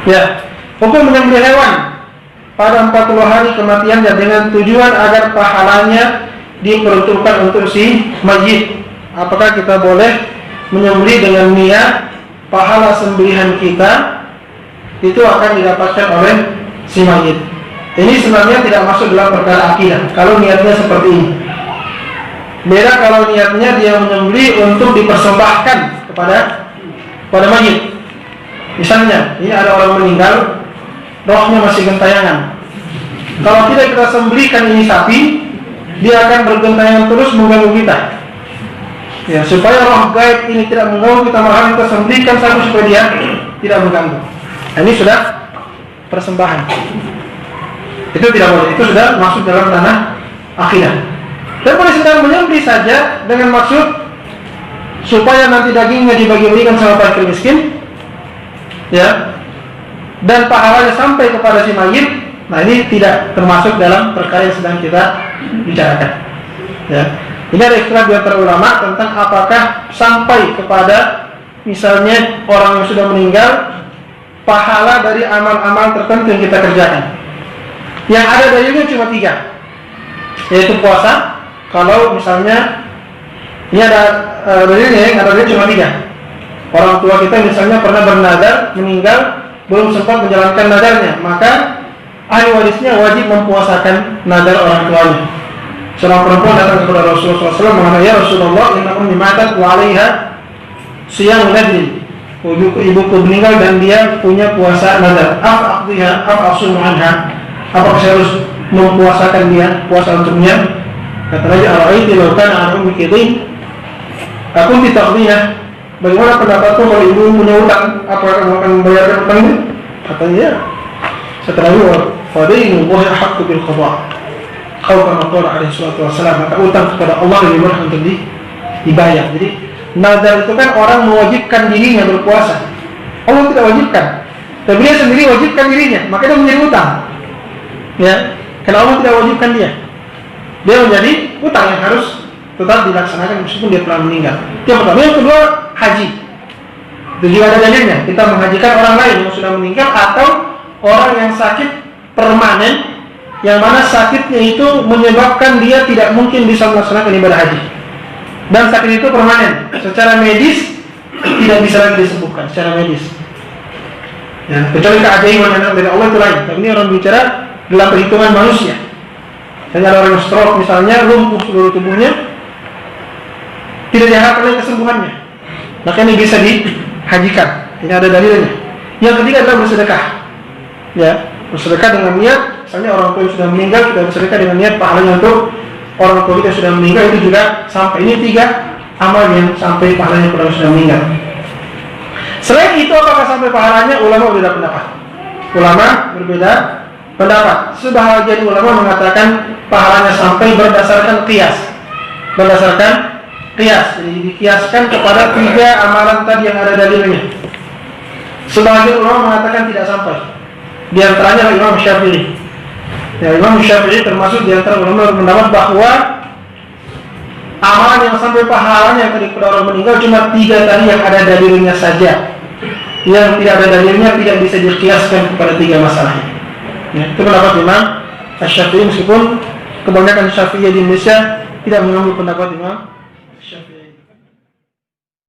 Ya, hukum menyembelih hewan pada 40 hari kematiannya dengan tujuan agar pahalanya diperuntukkan untuk si mayit. Apakah kita boleh menyembelih dengan niat pahala sembelihan kita itu akan didapatkan oleh si mayit? Ini sebenarnya tidak masuk dalam perkara akidah kalau niatnya seperti ini. Beda kalau niatnya dia menyembelih untuk dipersembahkan kepada mayit. Misalnya, ini ada orang meninggal, rohnya masih gentayangan. Kalau tidak kita sembelihkan ini sapi, dia akan bergentayangan terus mengganggu kita. Ya, supaya roh gaib ini tidak mengganggu kita, malah kita sembelihkan sapi supaya dia tidak mengganggu. Nah, ini sudah persembahan. Itu tidak boleh. Itu sudah masuk dalam ranah akidah. Dan boleh sedang menyembelih saja dengan maksud supaya nanti dagingnya dibagi-bagikan sama fakir miskin, ya, dan pahalanya sampai kepada si mayit. Nah, ini tidak termasuk dalam perkara yang sedang kita bicarakan, ya. Ini ada istilah di antara ulama tentang apakah sampai kepada misalnya orang yang sudah meninggal pahala dari amal-amal tertentu yang kita kerjakan. Yang ada dalilnya cuma 3, yaitu puasa. Kalau misalnya ini ada dalilnya, yang ada dalilnya cuma 3. Orang tua kita misalnya pernah bernadar, meninggal belum sempat menjalankan nadarnya, maka ahli warisnya wajib mempuasakan nadar orang tuanya. Seorang perempuan datang kepada Rasulullah SAW mengatakan, "Ya Rasulullah, inna ummi matat wa 'alaiha siyam nadrin." Ibuku meninggal dan dia punya puasa nadar. Aqdiha aqsum anha. Apakah saya harus mempuasakan dia, puasa untuknya? Kata Nabi, "Ara'aiti law kana 'an ummiki dhayn, akunti taqdiha?" Bagaimana pendapatku kalau ibu punya utang, apakah kamu akan membayarkan utangnya? Katanya, kata Nabi, "Fadainu Allahi ahaqqu bil qada." Kau kama qala alaihi salatu wassalam, maka utang kepada Allah lebih berhak untuk dibayar. Jadi nazar itu kan orang mewajibkan dirinya berpuasa. Allah tidak wajibkan, tapi dia sendiri wajibkan dirinya, maka dia menjadi utang. Ya, karena Allah tidak wajibkan dia menjadi utang yang harus tetap dilaksanakan meskipun dia telah meninggal. Yang pertama. Yang kedua, haji. Itu juga ada dalilnya. Kita menghajikan orang lain yang sudah meninggal atau orang yang sakit permanen, yang mana sakitnya itu menyebabkan dia tidak mungkin bisa melaksanakan ibadah haji. Dan sakit itu permanen, secara medis tidak bisa lagi disembuhkan secara medis. Ya, kecuali keajaiban yang dari Allah itu lain. Tapi ini orang bicara dalam perhitungan manusia. Misalnya ada orang yang stroke misalnya, lumpuh seluruh tubuhnya, tidak diharapkan lagi kesembuhannya, maka ini bisa dihajikan. Ini ada dalilnya. Yang ketiga adalah bersedekah. Ya, bersedekah dengan niat, misalnya orang tua yang sudah meninggal, kita bersedekah dengan niat pahalanya untuk orang tua kita yang sudah meninggal, itu juga sampai. Ini 3 amal yang sampai pahalanya kepada orang yang sudah meninggal. Selain itu, apakah sampai pahalanya? Ulama berbeda pendapat. Sebahagian ulama mengatakan pahalanya sampai berdasarkan qiyas. Jadi dikiaskan kepada 3 amalan tadi yang ada dalilnya. Sebagian ulama mengatakan tidak sampai. Di antaranya Imam Syafi'i. Ya, Imam Syafi'i termasuk di antara ulama yang berpendapat bahwa amalan yang sampai pahalanya kepada orang meninggal cuma 3 tadi yang ada dalilnya saja. Yang tidak ada dalilnya tidak bisa dikiaskan kepada 3 masalahnya. Ya, itu pendapat Imam Syafi'i, meskipun kebanyakan Syafi'i di Indonesia tidak mengambil pendapat Imam